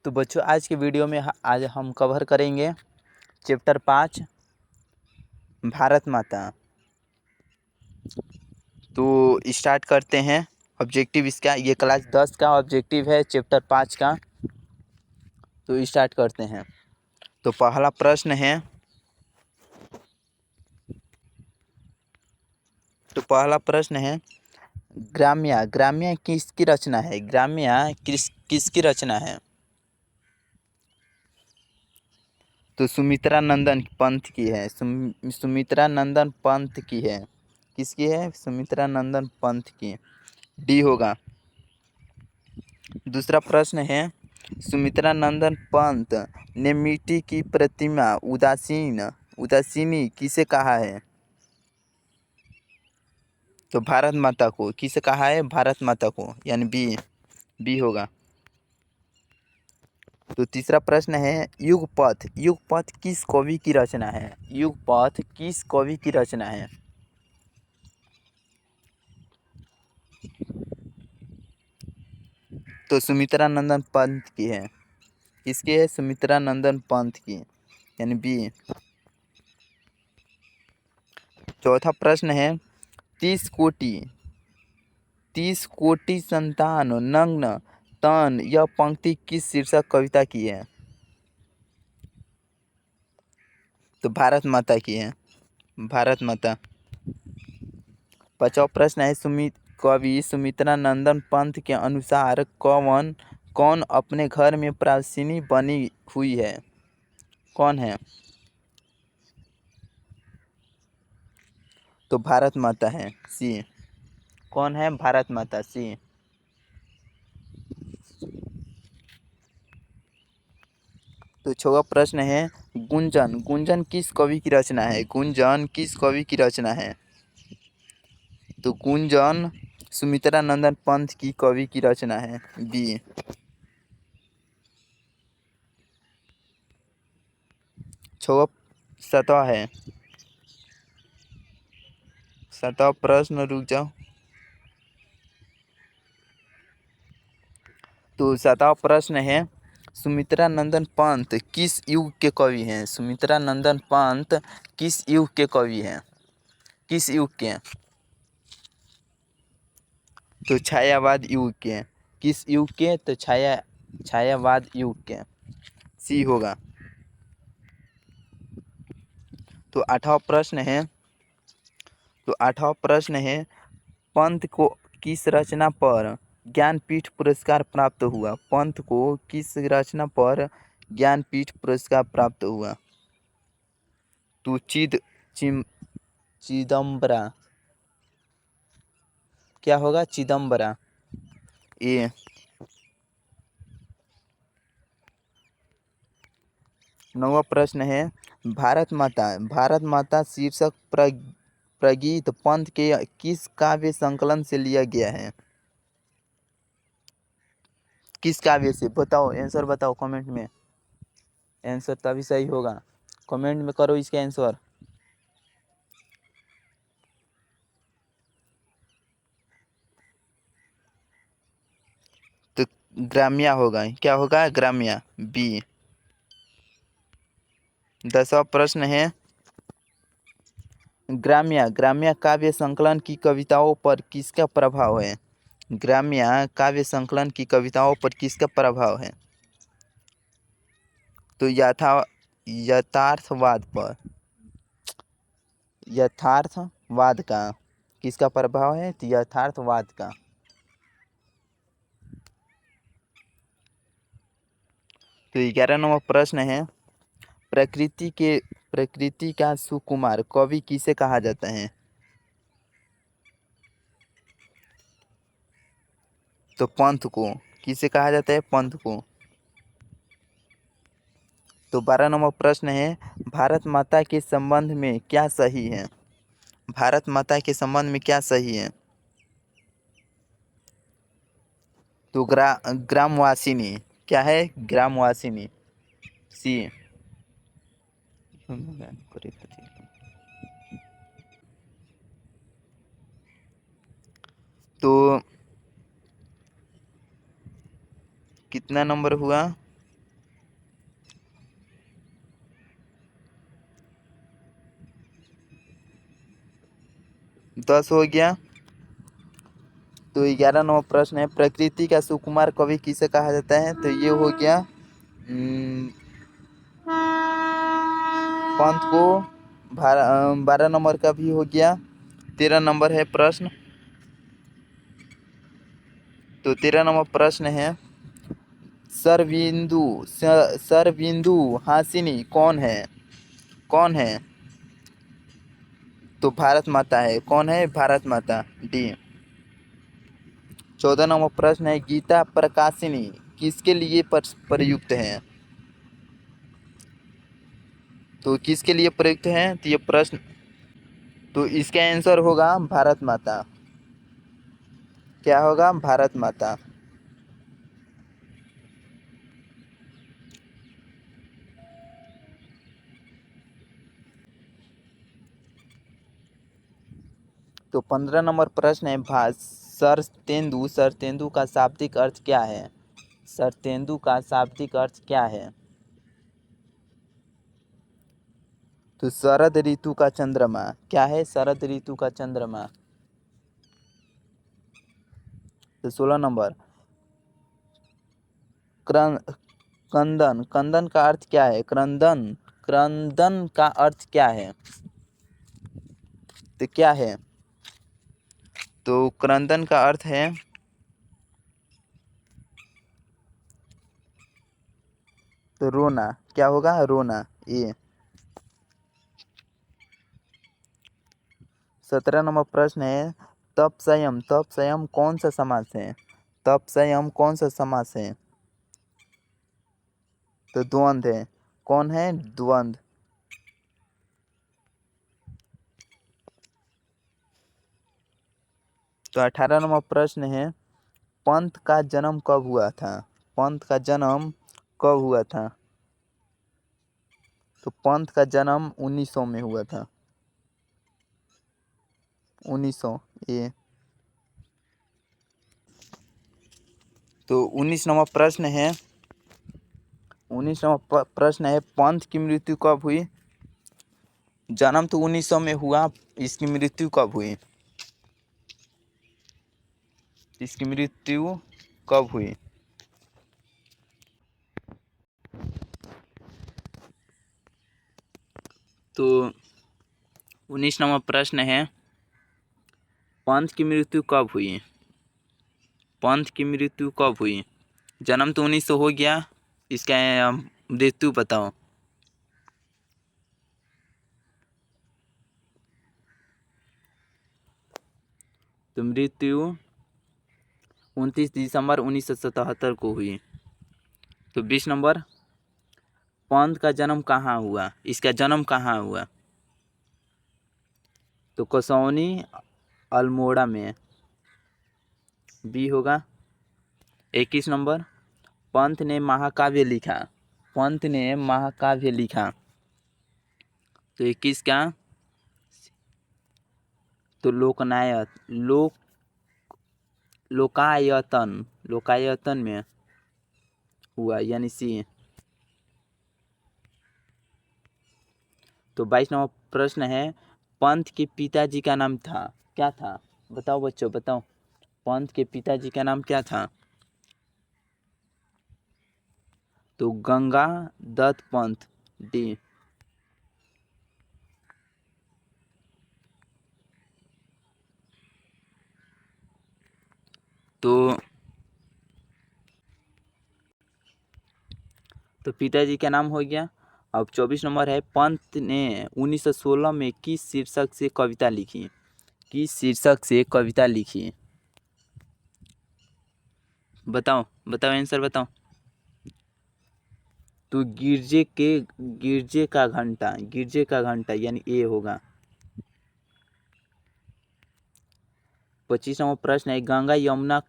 तो बच्चों आज के वीडियो में आज हम कवर करेंगे चैप्टर 5 भारत माता। तो स्टार्ट करते हैं। ऑब्जेक्टिव इसका ये क्लास 10 का ऑब्जेक्टिव है चैप्टर 5 का। तो स्टार्ट करते हैं। तो पहला प्रश्न है ग्राम्या ग्राम्या किसकी रचना है? ग्राम्या किसकी रचना है? तो सुमित्रा नंदन पंत की है। सुमित्रा नंदन पंत की है। किसकी है? सुमित्रा नंदन पंत की। डी होगा। दूसरा प्रश्न है सुमित्रा नंदन पंत ने मिट्टी की प्रतिमा उदासीनी किसे कहा है? तो भारत माता को। किसे कहा है? भारत माता को, यानी बी होगा। तो तीसरा प्रश्न है युगपथ किस कवि की रचना है? युगपथ किस कवि की रचना है? तो सुमित्रा नंदन पंत की है। किसकी है? सुमित्रा नंदन पंत की, यानी बी। चौथा प्रश्न है 30 कोटि संतान नग्न तन यह पंक्ति किस शीर्षक कविता की है? तो भारत माता की है। भारत माता। पांचवा प्रश्न है कवि सुमित्रा नंदन पंत के अनुसार कौन अपने घर में प्रासिनी बनी हुई है? कौन है? तो भारत माता है, सी। कौन है? भारत माता, सी। तो छठवां प्रश्न है गुंजन किस कवि की रचना है? गुंजन किस कवि की रचना है? तो गुंजन सुमित्रा नंदन पंत की कवि की रचना है, बी। सातवां प्रश्न, रुक जाओ। तो सातवां प्रश्न है सुमित्रा नंदन पंत किस युग के कवि हैं? सुमित्रा नंदन पंत किस युग के कवि हैं? किस युग के? तो छायावाद युग के। किस युग के? तो छायावाद युग के, सी होगा। तो आठवां प्रश्न है पंत को किस रचना पर ज्ञानपीठ पुरस्कार प्राप्त हुआ? पंत को किस रचना पर ज्ञानपीठ पुरस्कार प्राप्त हुआ? तो चिदम्बरा। क्या होगा? चिदम्बरा, ए। नौवां प्रश्न है भारत माता शीर्षक प्रगीत पंत के किस काव्य संकलन से लिया गया है? किस काव्य से? बताओ, आंसर बताओ कमेंट में। आंसर तभी सही होगा, कमेंट में करो इसका आंसर। तो ग्राम्या होगा। क्या होगा? ग्राम्या, बी। 10वां प्रश्न है ग्राम्या काव्य संकलन की कविताओं पर किसका प्रभाव है? ग्राम्या काव्य संकलन की कविताओं पर किसका प्रभाव है? तो यथार्थवाद का। किसका प्रभाव है? तो यथार्थवाद का। तो 11 नंबर प्रश्न है प्रकृति का सुकुमार कवि किसे कहा जाता है? तो पंत को। किसे कहा जाता है? पंत को। तो 12 नंबर प्रश्न है भारत माता के संबंध में क्या सही है? भारत माता के संबंध में क्या सही है? तो ग्रामवासिनी। क्या है? ग्रामवासिनी, सी। तो कितना नंबर हुआ? 10 हो गया। तो 11 नंबर प्रश्न है, प्रकृति का सुकुमार कवि किसे कहा जाता है? तो ये हो गया पंत को। 12 नंबर का भी हो गया। 13 नंबर है प्रश्न। तो 13 नंबर प्रश्न है, सरबिंदु हासिनी कौन है? कौन है? तो भारत माता है। कौन है? भारत माता, डी। 14 नंबर प्रश्न है, गीता प्रकाशिनी किसके लिए प्रयुक्त है? तो किसके लिए प्रयुक्त है? तो ये प्रश्न, तो इसका आंसर होगा भारत माता। क्या होगा? भारत माता। तो 15 नंबर प्रश्न है, शरतेंदु का शाब्दिक अर्थ क्या है? शरतेंदु का शाब्दिक अर्थ क्या है? तो शरद ऋतु का चंद्रमा। क्या है? शरद ऋतु का चंद्रमा। तो 16 नंबर, क्रंदन। क्रंदन का अर्थ क्या है? क्रंदन। क्रंदन का अर्थ क्या है? तो क्या है? तो क्रंदन का अर्थ है, तो रोना। क्या होगा? रोना, ये। 17 नंबर प्रश्न है, तपसयम। तपसयम कौन सा समास है? तपसयम कौन सा समास है? तो द्वंद है। कौन है? द्वंद। तो 18 नंबर प्रश्न है, पंत का जन्म कब हुआ था? पंत का जन्म कब हुआ था? तो पंत का जन्म 1900 में हुआ था। 1900, ये। तो 19 नंबर प्रश्न है, 19 नंबर प्रश्न है, पंत की मृत्यु कब हुई? जन्म तो 1900 में हुआ, इसकी मृत्यु कब हुई? इसकी मृत्यु कब हुई? तो 19 नंबर प्रश्न है, पंत की मृत्यु कब हुई? पंत की मृत्यु कब हुई? जन्म तो 1900 हो गया, इसका मृत्यु बताओ। तो मृत्यु 29 दिसंबर 1977 को हुई। तो 20 नंबर, पंत का जन्म कहाँ हुआ? इसका जन्म कहाँ हुआ? तो कसौनी, अल्मोड़ा में, बी होगा। 21 नंबर, पंत ने महाकाव्य लिखा। पंत ने महाकाव्य लिखा। तो 21 का, तो लोकायतन। लोकायतन में हुआ, यानी सी। तो 22 नंबर प्रश्न है, पंत के पिताजी का नाम था, क्या था? बताओ बच्चों, बताओ। पंत के पिताजी का नाम क्या था? तो गंगा दत्त पंत, डी। तो पिताजी का नाम हो गया। अब 24 नंबर है, पंत ने 1916 में किस शीर्षक से कविता लिखी? किस शीर्षक से कविता लिखी? बताओ, बताओ आंसर बताओ। तो गिरजे का घंटा। गिरजे का घंटा, यानी ए होगा। 25 नंबर प्रश्न है, गंगा यमुना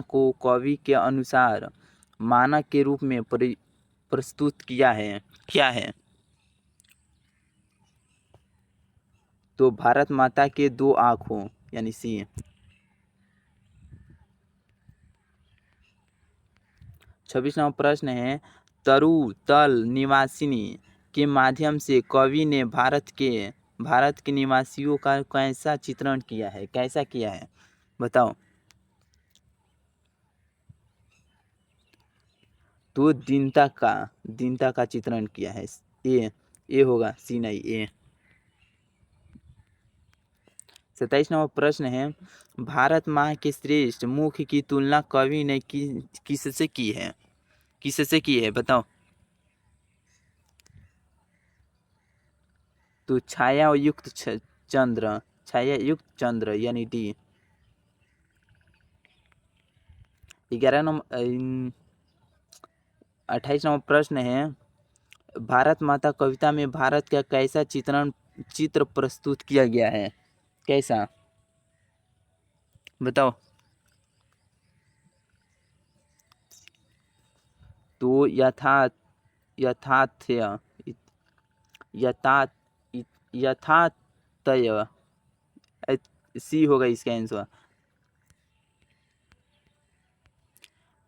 को कवि के अनुसार मानक के रूप में प्रस्तुत किया है, क्या है? तो भारत माता के दो आँखों, यानी सी। 26 नंबर प्रश्न है, तरुतल निवासिनी के माध्यम से कवि ने भारत के भारत के निवासियों का कैसा चित्रण किया है, कैसा किया है बताओ। तो दीनता का चित्रण किया है। ए होगा, सी नहीं, ए। 27 नंबर प्रश्न है, भारत माँ के श्रेष्ठ मुख की तुलना कवि ने किससे की है, किससे की है बताओ। तो छायायुक्त चंद्र यानी डी। 11 नंबर 28 नंबर प्रश्न है, भारत माता कविता में भारत का कैसा चित्र प्रस्तुत किया गया है, कैसा बताओ। तो यथार्थ्य यथा यथातय, सी होगा इसका आंसर।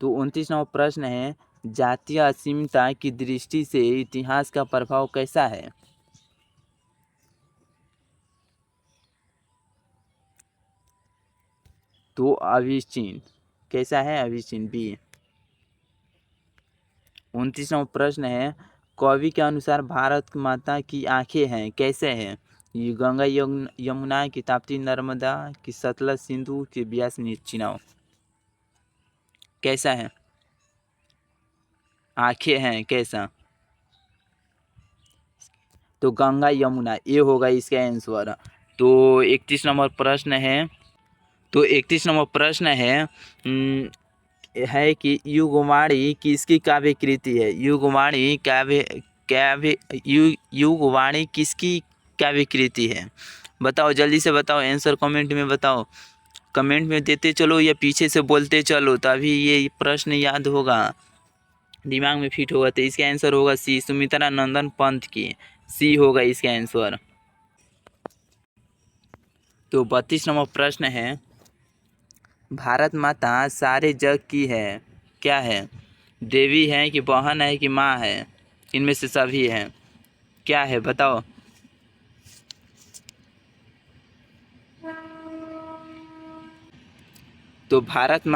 तो 29 नंबर प्रश्न है, जातीय असीमता की दृष्टि से इतिहास का प्रभाव कैसा है। तो अविच्छिन्न, कैसा है, अविच्छिन्न, बी। 29 नंबर प्रश्न है, कवि के अनुसार भारत माता की आंखें हैं, कैसे हैं। ये गंगा यमुना की ताप्ती नर्मदा की सतलज सिंधु की ब्यास चिनाव, कैसा है, आंखें हैं कैसा। तो गंगा यमुना, ये होगा इसका आंसर। तो 31 नंबर प्रश्न है, तो 31 नंबर प्रश्न है कि युगवाणी किसकी काव्य कृति है। युगवाणी युगवाणी किसकी काव्य कृति है बताओ, जल्दी से बताओ, आंसर कमेंट में बताओ, कमेंट में देते चलो या पीछे से बोलते चलो, तभी ये प्रश्न याद होगा, दिमाग में फिट होगा। तो इसका आंसर होगा सी, सुमित्रा नंदन पंत की, सी होगा इसका आंसर। तो 32 नंबर प्रश्न है, भारत माता सारे जग की है, क्या है, देवी है कि बहन है कि माँ है, इनमें से सभी है, क्या है बताओ। तो भारत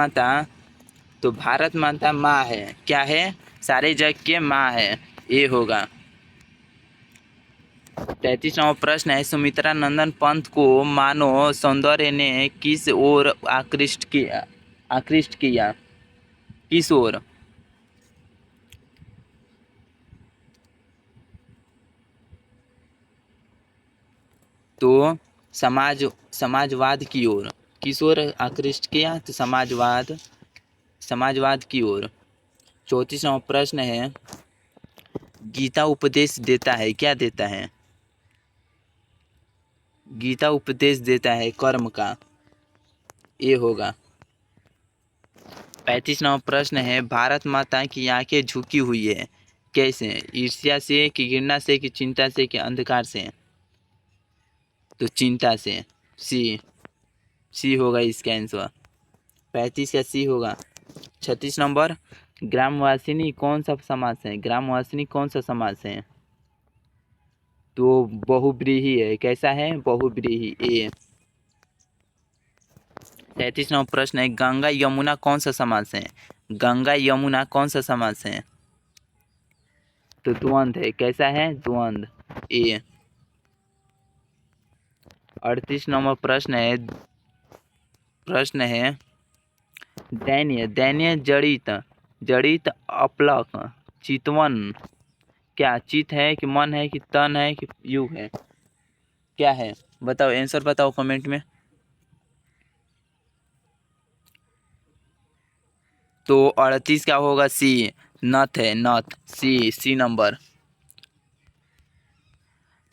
माता माँ है, क्या है, सारे जग के माँ है, ये होगा। 33 नंबर प्रश्न है, सुमित्रा नंदन पंत को मानव सौंदर्य ने किस ओर आकृष्ट किया, किस ओर। तो समाजवाद की ओर, किस ओर आकृष्ट किया, तो समाजवाद की ओर। 34 नंबर प्रश्न है, गीता उपदेश देता है, क्या देता है, गीता उपदेश देता है कर्म का, ये होगा। 35 नंबर प्रश्न है, भारत माता की आंखें झुकी हुई है, कैसे, ईर्ष्या से कि घृणा से कि चिंता से कि अंधकार से। तो चिंता से, सी होगा इसका आंसर, 35 का सी होगा। 36 नंबर, ग्रामवासिनी कौन सा समास है, ग्रामवासिनी कौन सा समास है। तो बहुव्रीहि है, कैसा है, बहुव्रीहि, ए। 37 नंबर प्रश्न है, गंगा यमुना कौन सा समास है, गंगा यमुना कौन सा समास है। तो द्वंद्व है, कैसा है, द्वंद्व, ए। 38 नंबर प्रश्न है, दैन्य जड़ित अपलक चितवन, क्या चित है कि मन है कि तन है कि युग है, क्या है बताओ, आंसर बताओ कमेंट में। तो 38 का होगा सी, नथ है, नथ, सी नंबर।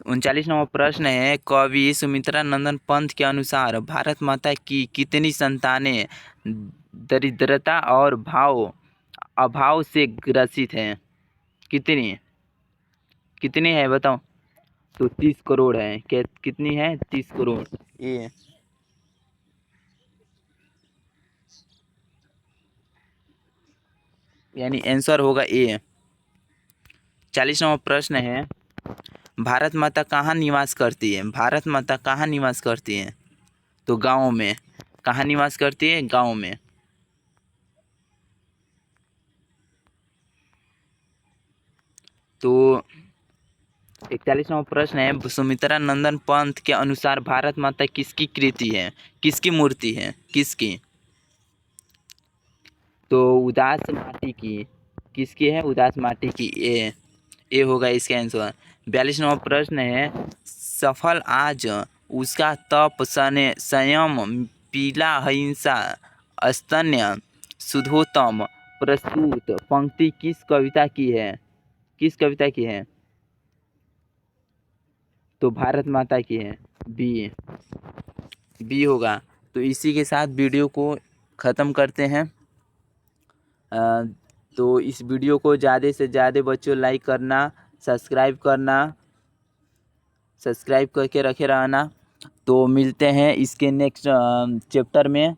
39 नंबर प्रश्न है, कवि सुमित्रा नंदन पंत के अनुसार भारत माता की कितनी संतानें दरिद्रता और अभाव से ग्रसित हैं, कितनी कितनी है बताओ। तो 30 करोड़ है, कितनी है, 30 करोड़, ये। यानी आंसर होगा ए। 40 नंबर प्रश्न है, भारत माता कहाँ निवास करती है? भारत माता कहाँ निवास करती है? तो गाँव में। कहाँ निवास करती है? गाँव में। तो 41वां प्रश्न है, सुमित्रा नंदन पंत के अनुसार भारत माता किसकी कृति है? किसकी मूर्ति है? किसकी? तो उदास माटी की। किसकी है? उदास माटी की। ए होगा इसका आंसर। 42वां प्रश्न है, सफल आज उसका तप संयम पीला हिंसा स्तन्य शुद्धोत्तम प्रस्तुत पंक्ति किस कविता की है? किस कविता की है? तो भारत माता की है। बी होगा। तो इसी के साथ वीडियो को ख़त्म करते हैं। तो इस वीडियो को ज़्यादा से ज़्यादा बच्चों लाइक करना, सब्सक्राइब करके रखे रहना। तो मिलते हैं इसके नेक्स्ट चैप्टर में।